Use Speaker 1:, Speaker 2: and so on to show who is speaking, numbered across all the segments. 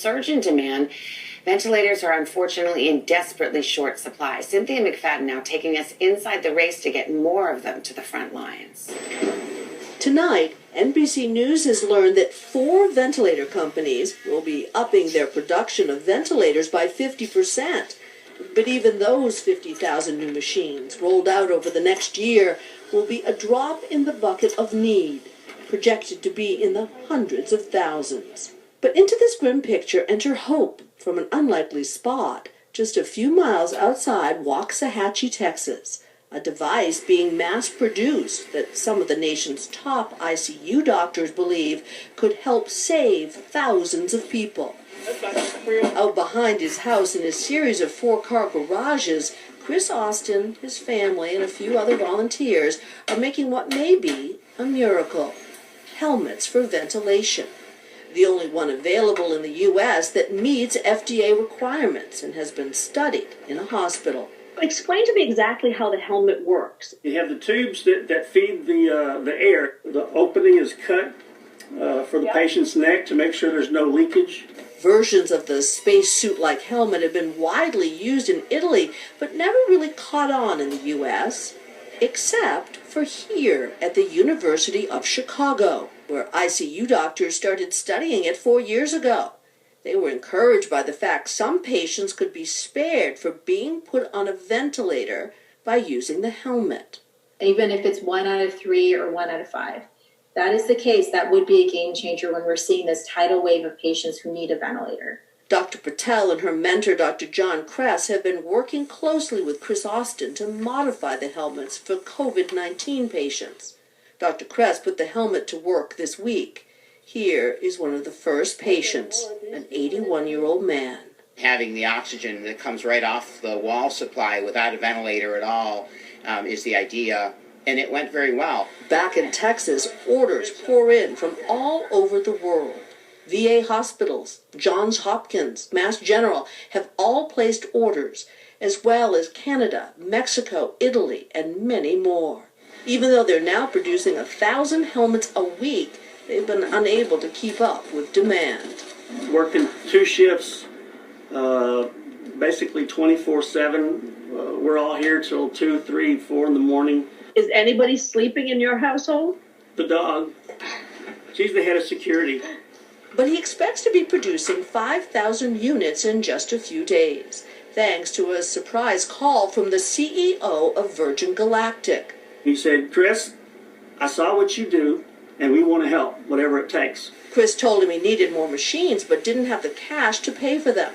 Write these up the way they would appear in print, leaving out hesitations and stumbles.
Speaker 1: surge in demand, ventilators are unfortunately in desperately short supply. Cynthia McFadden now taking us inside the race to get more of them to the front lines.
Speaker 2: Tonight, NBC News has learned that 4 ventilator companies will be upping their production of ventilators by 50%. But even those 50,000 new machines rolled out over the next year will be a drop in the bucket of need, projected to be in the hundreds of thousands. But into this grim picture enter hope from an unlikely spot just a few miles outside Waxahachie, Texas. A device being mass-produced that some of the nation's top ICU doctors believe could help save thousands of people. Out behind his house in a series of 4-car garages, Chris Austin, his family, and a few other volunteers are making what may be a miracle: helmets for ventilation. The only one available in the U.S. that meets FDA requirements and has been studied in a hospital.
Speaker 3: Explain to me exactly how the helmet works.
Speaker 4: You have the tubes that feed the air. The opening is cut for the patient's neck to make sure there's no leakage.
Speaker 2: Versions of the spacesuit-like helmet have been widely used in Italy, but never really caught on in the U.S., except for here at the University of Chicago, where ICU doctors started studying it 4 years ago. They were encouraged by the fact some patients could be spared for being put on a ventilator by using the helmet.
Speaker 5: Even if it's 1 out of 3 or 1 out of 5. That is the case. That would be a game changer when we're seeing this tidal wave of patients who need a ventilator.
Speaker 2: Dr. Patel and her mentor, Dr. John Kress, have been working closely with Chris Austin to modify the helmets for COVID-19 patients. Dr. Kress put the helmet to work this week. Here is one of the first patients, an 81-year-old man.
Speaker 6: Having the oxygen that comes right off the wall supply without a ventilator at all is the idea, and it went very well.
Speaker 2: Back in Texas, orders pour in from all over the world. VA hospitals, Johns Hopkins, Mass General have all placed orders, as well as Canada, Mexico, Italy, and many more. Even though they're now producing 1,000 helmets a week, they've been unable to keep up with demand.
Speaker 4: Working 2 shifts, basically 24/7. We're all here till 2, 3, 4 in the morning.
Speaker 3: Is anybody sleeping in your household?
Speaker 4: The dog, she's the head of security.
Speaker 2: But he expects to be producing 5,000 units in just a few days, thanks to a surprise call from the CEO of Virgin Galactic.
Speaker 4: He said, "Chris, I saw what you do, and we want to help, whatever it takes."
Speaker 2: Chris told him he needed more machines, but didn't have the cash to pay for them.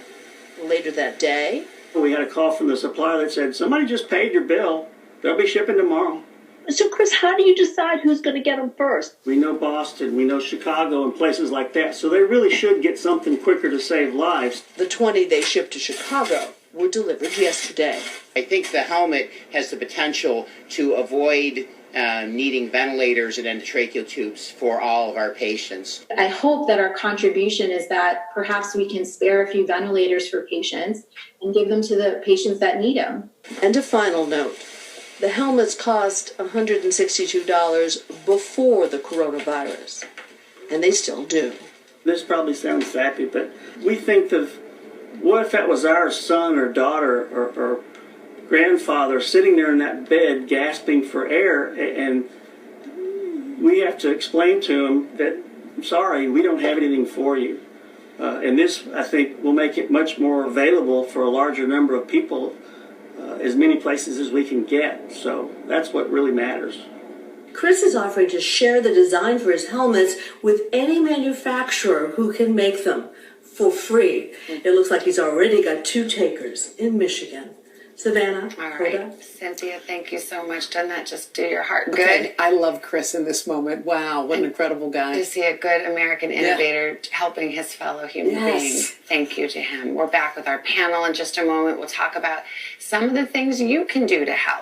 Speaker 2: Later that day,
Speaker 4: we had a call from the supplier that said, "Somebody just paid your bill. They'll be shipping tomorrow."
Speaker 3: So, Chris, how do you decide who's going to get them first?
Speaker 4: We know Boston, we know Chicago, and places like that, so they really should get something quicker to save lives.
Speaker 2: The 20 they shipped to Chicago were delivered yesterday.
Speaker 6: I think the helmet has the potential to avoid needing ventilators and endotracheal tubes for all of our patients.
Speaker 5: I hope that our contribution is that perhaps we can spare a few ventilators for patients and give them to the patients that need them.
Speaker 2: And a final note. The helmets cost $162 before the coronavirus, and they still do.
Speaker 4: This probably sounds sappy, but we think of what if that was our son or daughter or grandfather sitting there in that bed gasping for air, and we have to explain to him that, "I'm sorry, we don't have anything for you." And this, I think, will make it much more available for a larger number of people, as many places as we can get. So that's what really matters.
Speaker 2: Chris is offering to share the design for his helmets with any manufacturer who can make them for free. It looks like he's already got 2 takers in Michigan. Savannah,
Speaker 1: All right, Cynthia, thank you so much. Doesn't that just do your heart good?
Speaker 7: Okay. I love Chris in this moment. Wow, what an incredible guy.
Speaker 1: To see a good American innovator helping his fellow human beings. Thank you to him. We're back with our panel in just a moment. We'll talk about some of the things you can do to help.